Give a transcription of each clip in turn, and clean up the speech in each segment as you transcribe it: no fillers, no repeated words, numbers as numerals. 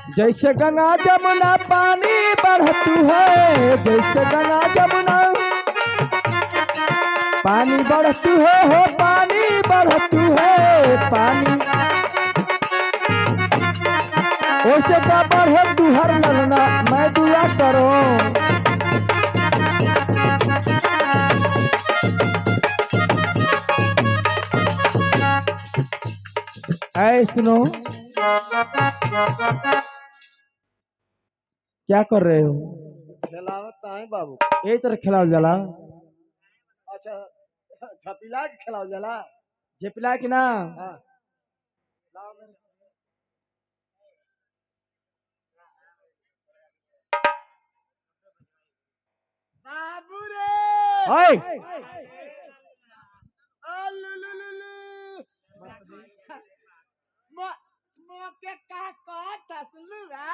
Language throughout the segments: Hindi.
जैसे गंगा जमुना पानी बढ़त है, जैसे गंगा जमुना पानी बढ़त है, हो पानी बढ़त है पानी, ओसे का बढ़े तुहर ललना मैं दुआ करो। ऐ सुनो, क्या कर रहे हो? खिलावत है बाबू। यही तरह खिलाओ जला, अच्छा छपिला के खिलाओ जला। झेपिला कि ना? हाँ लाओ मेरे। बाबू रे ओए मोके का तसलुआ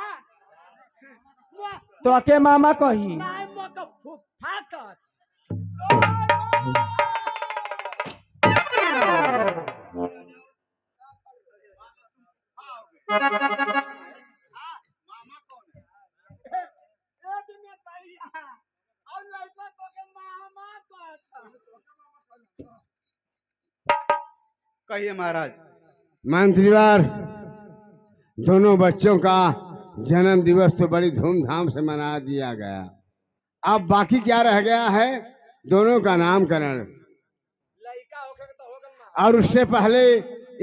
तो अके मामा कही। नाय मोके फुफा कर। मामा कौन है? ए दिने भैया और लड़का तो के मामा कहता। कहिए महाराज। मंत्रीवार दोनों बच्चों का जन्म दिवस तो बड़ी धूमधाम से मना दिया गया। अब बाकी क्या रह गया है? दोनों का नामकरण। लड़का होके तो होगल ना। और उससे पहले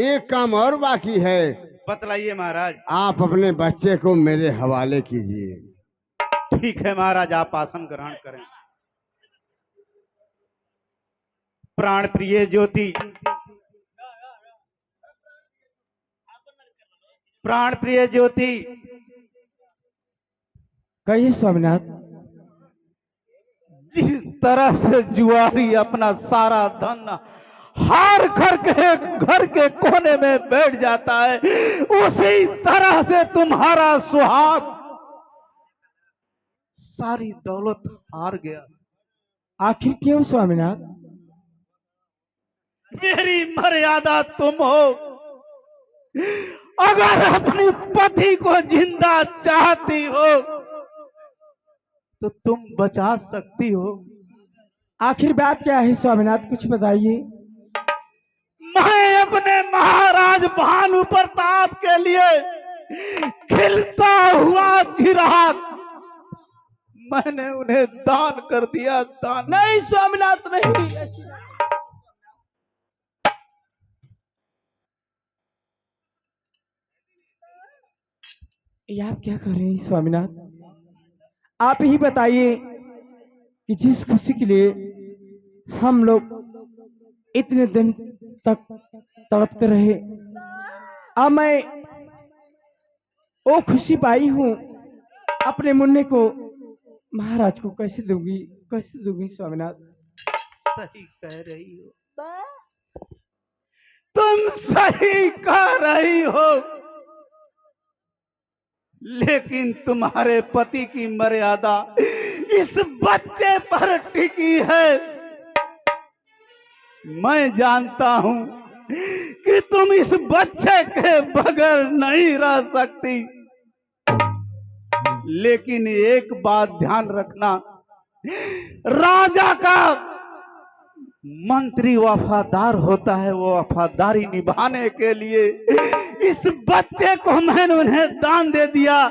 एक काम और बाकी है। बतलाइए महाराज। आप अपने बच्चे को मेरे हवाले कीजिए। ठीक है महाराज, आप आसन ग्रहण करें। प्राण प्रिय ज्योति, प्राण प्रिय ज्योति, कहिए स्वामीनाथ। जिस तरह से जुआरी अपना सारा धन हार करके घर के कोने में बैठ जाता है, उसी तरह से तुम्हारा सुहाग सारी दौलत हार गया। आखिर क्यों स्वामीनाथ? मेरी मर्यादा तुम हो। अगर अपनी पति को जिंदा चाहती हो तो तुम बचा सकती हो। आखिर बात क्या है स्वामीनाथ, कुछ बताइए। मैं अपने महाराज भानु प्रताप के लिए खिलता हुआ चिराग मैंने उन्हें दान कर दिया। दान नहीं स्वामीनाथ नहीं। ये आप क्या कर रहे हैं स्वामीनाथ? आप ही बताइए कि जिस खुशी के लिए हम लोग इतने दिन तक तड़पते रहे, अब मैं वो खुशी पाई हूँ, अपने मुन्ने को महाराज को कैसे दूंगी, कैसे दूंगी स्वामीनाथ? सही कह रही हो, तुम सही कह रही हो, लेकिन तुम्हारे पति की मर्यादा इस बच्चे पर टिकी है। मैं जानता हूं कि तुम इस बच्चे के बगैर नहीं रह सकती, लेकिन एक बात ध्यान रखना, राजा का मंत्री वफादार होता है। वो वफादारी निभाने के लिए इस बच्चे को मैंने उन्हें दान दे दिया।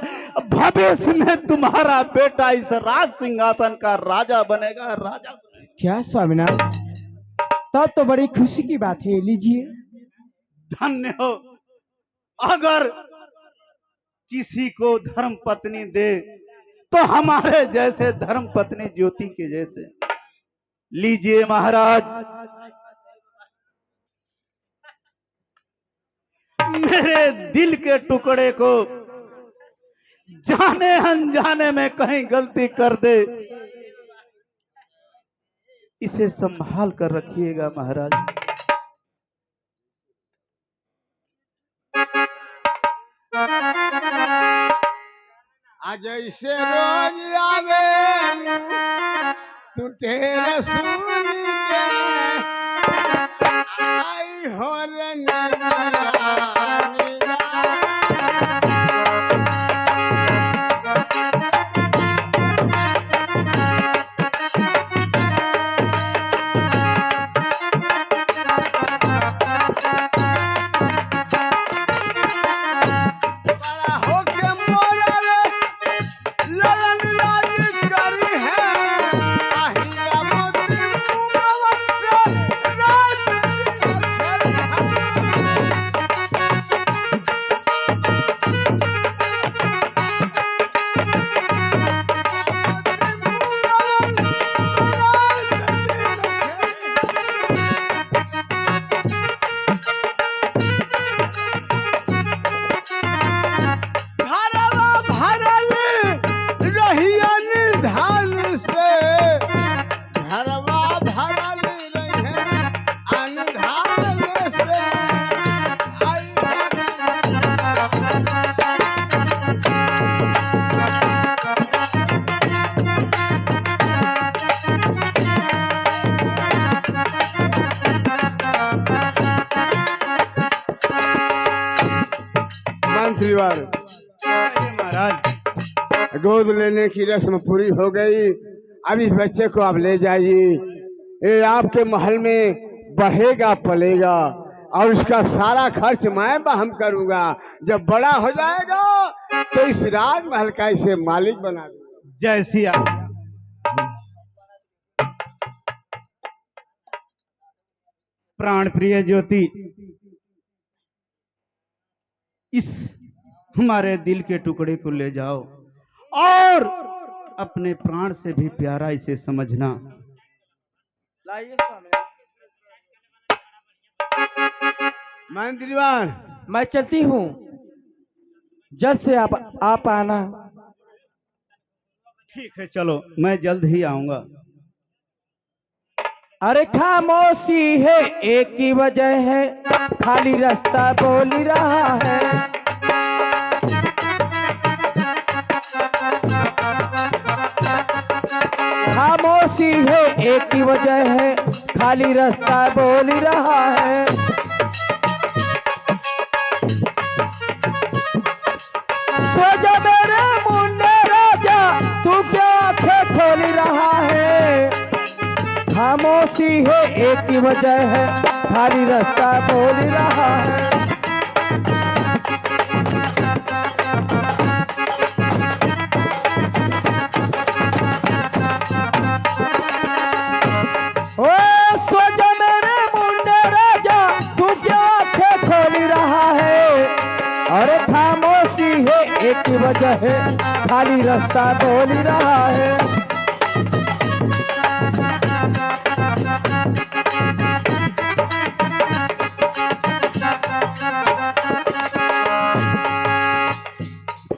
भविष्य में तुम्हारा बेटा इस राज सिंहासन का राजा बनेगा, राजा बनेगा। क्या स्वामीनाथ, तब तो बड़ी खुशी की बात है, लीजिए। धन्य हो। अगर किसी को धर्म पत्नी दे तो हमारे जैसे धर्म पत्नी ज्योति के जैसे। लीजिए महाराज, मेरे दिल के टुकड़े को जाने अनजाने में कहीं गलती कर दे, इसे संभाल कर रखिएगा महाराज। आज ऐसे रोज आवे तू तेरा सुन के आई हो रे नैना। महाराज। गोद लेने की रस्म पूरी हो गई। अब इस बच्चे को आप ले जाइए। ये आपके महल में बढ़ेगा पलेगा और उसका सारा खर्च मैं वहन करूंगा। जब बड़ा हो जाएगा तो इस राजमहल का इसे मालिक बना दूंगा। जय सिया। प्राण प्रिय ज्योति, इस हमारे दिल के टुकड़े को ले जाओ और अपने प्राण से भी प्यारा इसे समझना। लाइए स्वामी। मंत्रीवान, मैं चलती हूँ, जल्द से आप आना। ठीक है, चलो, मैं जल्द ही आऊंगा। अरे खामोशी है एक ही वजह है, खाली रास्ता बोल रहा है। खामोशी है एक ही वजह है, खाली रास्ता बोल रहा है। सो जा मेरे मुन्ने राजा, तू क्या आंखें खोल रहा है। खामोशी है एक ही वजह है, खाली रास्ता बोल रहा है। ओ सो जा मेरे मुन्ने राजा, तू क्या आंखें खोल रहा है। अरे खामोशी है एक ही वजह है, खाली रास्ता बोल रहा है।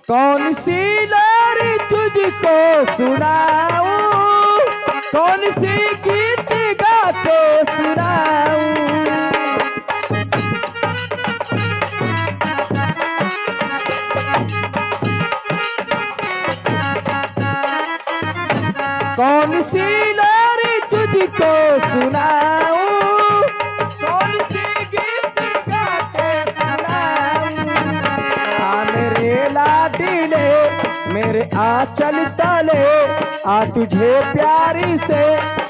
कौन सी लारी तुझको सुनाऊं, कौन सी गीत गा के सुनाऊं। कौन सी लारी तुझको सुनाऊं, कौन सी गीत गा के सुनाऊं। मेरे लाडीले मेरे आंचल तले, आ तुझे प्यारी से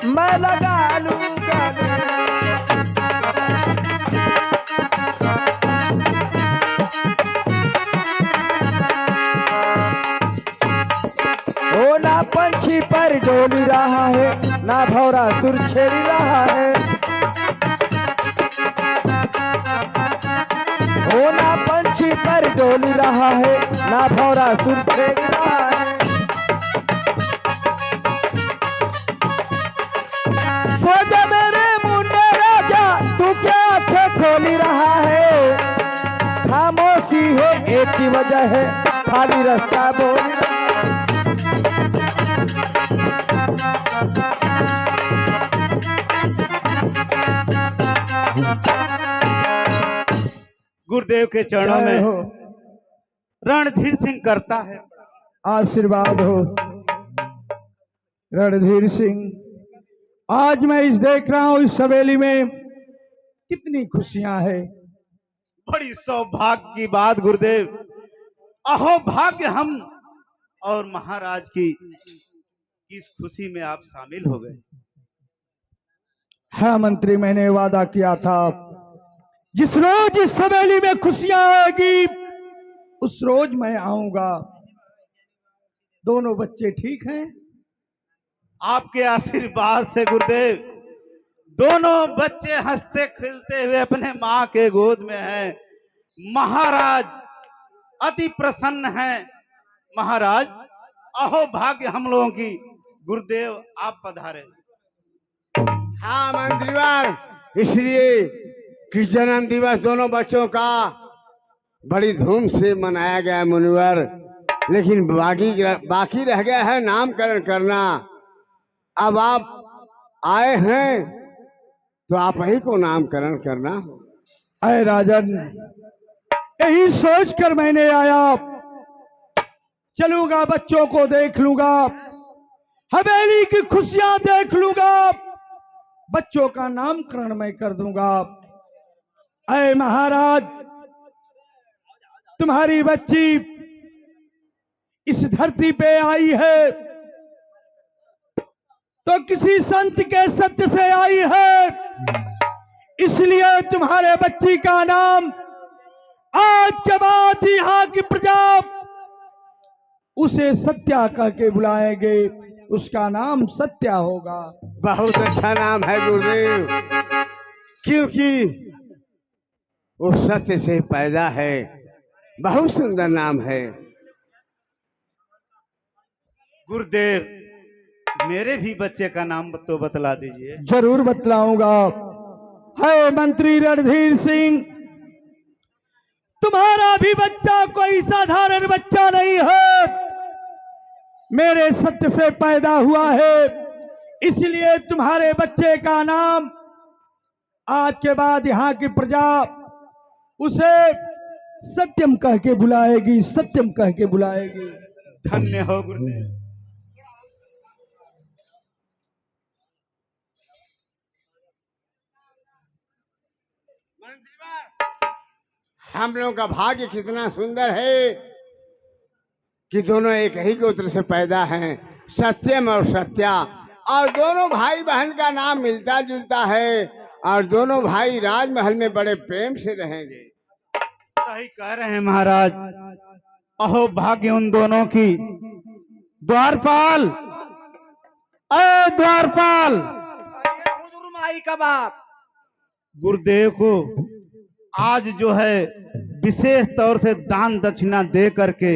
मैं लगा लूंगा। ओ ना पंछी पर डोल रहा है, ना भौरा सुर छेड़ रहा है। ओ ना पंछी पर डोल रहा है, ना भौरा सुर छेड़ रहा है। सो जा मेरे मुन्ने राजा, तू क्या आंखें खोल रहा है। खामोशी है एक ही वजह है, खाली रास्ता बोल रहा है। गुरुदेव के चरणों जय हो, में रणधीर सिंह करता है। आशीर्वाद हो। रणधीर सिंह, आज मैं इस देख रहा हूं, इस हवेली में कितनी खुशियां हैं। बड़ी सौभाग्य की बात गुरुदेव, अहो भाग्य हम और महाराज की इस खुशी में आप शामिल हो गए। हाँ मंत्री, मैंने वादा किया था, जिस रोज इस हवेली में खुशियां आएगी उस रोज मैं आऊंगा। दोनों बच्चे ठीक हैं? आपके आशीर्वाद से गुरुदेव दोनों बच्चे हंसते खिलते हुए अपने माँ के गोद में हैं। महाराज अति प्रसन्न हैं। महाराज अहो भाग्य हम लोगों की, गुरुदेव आप पधारे। हाँ मंत्रीवान, इसलिए कि जन्म दिवस दोनों बच्चों का बड़ी धूम से मनाया गया है मुनिवर, लेकिन बाकी रह गया है नामकरण करना। अब आप आए हैं तो आप ही को नामकरण करना। अरे राजन, यही सोचकर मैंने आया, चलूंगा, बच्चों को देख लूंगा, हवेली की खुशियां देख लूंगा, बच्चों का नामकरण मैं कर दूंगा। अरे महाराज, तुम्हारी बच्ची इस धरती पे आई है तो किसी संत के सत्य से आई है, इसलिए तुम्हारे बच्ची का नाम आज के बाद यहाँ की प्रजा उसे सत्या कह के बुलाएंगे, उसका नाम सत्या होगा। बहुत अच्छा नाम है गुरुदेव, क्योंकि वो सत्य से पैदा है। बहुत सुंदर नाम है। गुरुदेव मेरे भी बच्चे का नाम तो बतला दीजिए। जरूर बतलाऊंगा। है मंत्री रणधीर सिंह, तुम्हारा भी बच्चा कोई साधारण बच्चा नहीं है, मेरे सत्य से पैदा हुआ है, इसलिए तुम्हारे बच्चे का नाम आज के बाद यहाँ की प्रजा उसे सत्यम कह के बुलाएगी, सत्यम कह के बुलाएगी। धन्य हो गुरुदेव। हम लोगों का भाग्य कितना सुंदर है कि दोनों एक ही गोत्र से पैदा हैं, सत्यम और सत्या, और दोनों भाई बहन का नाम मिलता जुलता है, और दोनों भाई राजमहल में बड़े प्रेम से रहेंगे। सही कह रहे हैं महाराज। अहो भाग्य उन दोनों की। द्वारपाल, अरे द्वारपाल, माई का बाप गुरुदेव को आज जो है विशेष तौर से दान दक्षिणा दे करके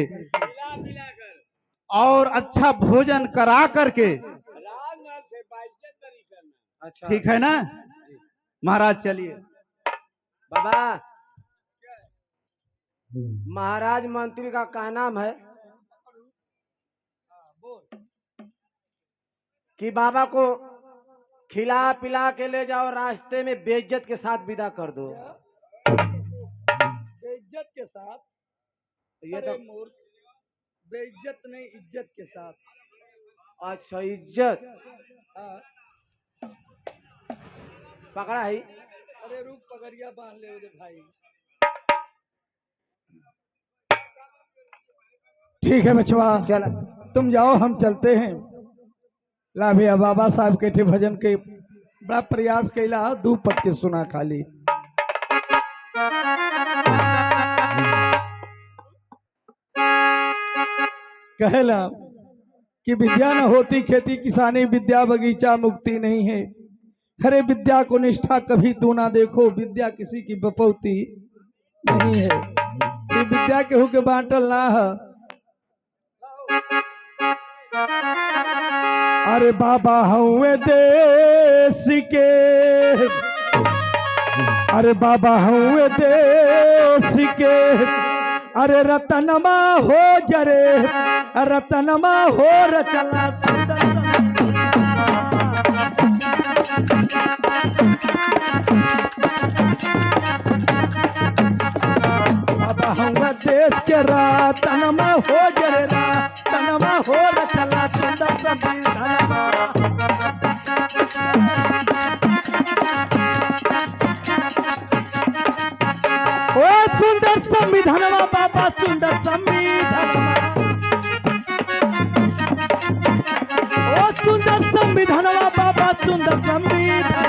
और अच्छा भोजन करा करके, अच्छा ठीक है ना महाराज? चलिए बाबा, महाराज मंत्री का क्या नाम है कि बाबा को खिला पिला के ले जाओ, रास्ते में बेइज्जत के साथ विदा कर दो। बेइज्जत के साथ? ये तो मूर्ख, बेइज्जत नहीं, इज्जत के साथ। अच्छा इज्जत हाँ। पकड़ा है। अरे रुक, पगड़िया बांध ले उधर भाई। ठीक है मछुआ, चल तुम जाओ, हम चलते हैं। ला भैया, बाबा साहब के थे भजन के बड़ा प्रयास कैला, दू पट के सुना खाली। कहला कि विद्या न होती खेती किसानी, विद्या बगीचा मुक्ति नहीं है। अरे विद्या को निष्ठा कभी तू ना देखो, विद्या किसी की बपौती नहीं है। ये विद्या केहू के बांटल ना है। अरे बाबा हुए देश के, अरे बाबा हुए देश के, अरे रतनमा हो जरे, रतनमा हो रचना बाबा हुआ देश के रतनमा हो जरे, रतनमा हो रचना सुंदर संविधानमा। ओ सुंदर संविधानमा बाबा, सुंदर संविधानमा, ओ सुंदर संविधानमा बाबा, सुंदर संविधानमा।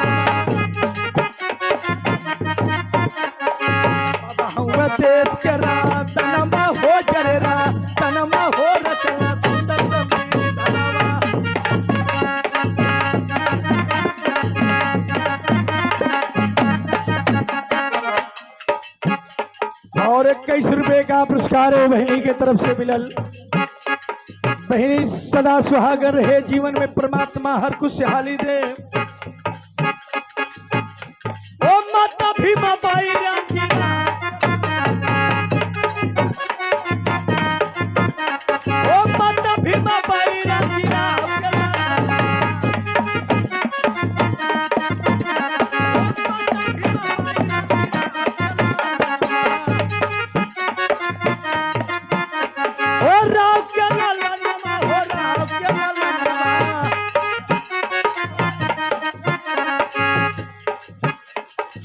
बाबा हुआ देश के रतनमा हो जरे, रतनमा हो रचना सुंदर संविधानमा। और 21 रुपए का पुरस्कार है बहनी के तरफ से मिलल। बहनी सदा सुहागर रहे, जीवन में परमात्मा हर खुशहाली दे। ओ माता भीमा बाई राखी, ओ माता भीमा बाई राखी,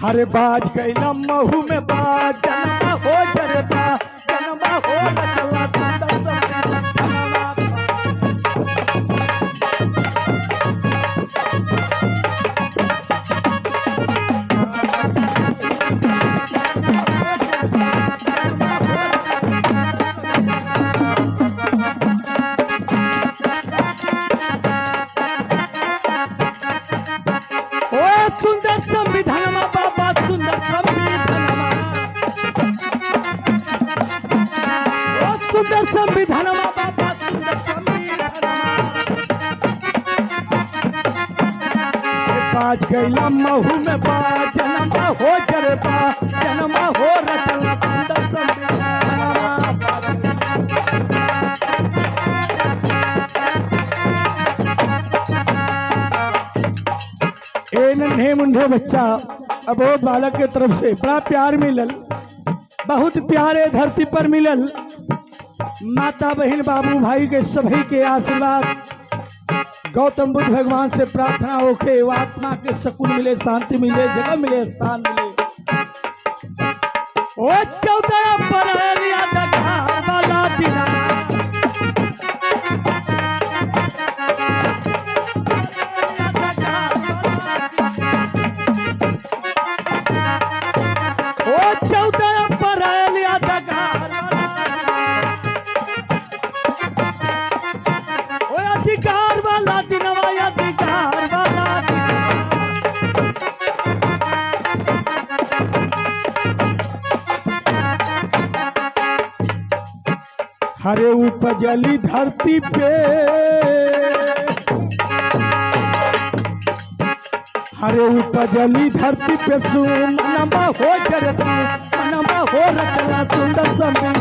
हरे बाज गई महू में बाज, जन्मा हो जरता, जन्मा हो न चला सुंदर संविधानमा। आज गैला महू में बा जन्मा हो जरबा जन्मा हो रचना सुंदर ए नन्हे मुंडे बच्चा अबोध बालक के तरफ से बड़ा प्यार मिलल, बहुत प्यारे धरती पर मिलल। माता बहन बाबू भाई के सभी के आशीर्वाद गौतम बुद्ध भगवान से प्रार्थना होके वो आत्मा के सुकून मिले, शांति मिले, जगह मिले, स्थान मिले। ओ 14 अप्रैल याद वाला दिन अधिकार वाला दिनवा अधिकार वाला हरे उपजली धरती पे हरे उपजली धरती पे मनवा हो जरती मनवा हो रचना सुंदर समय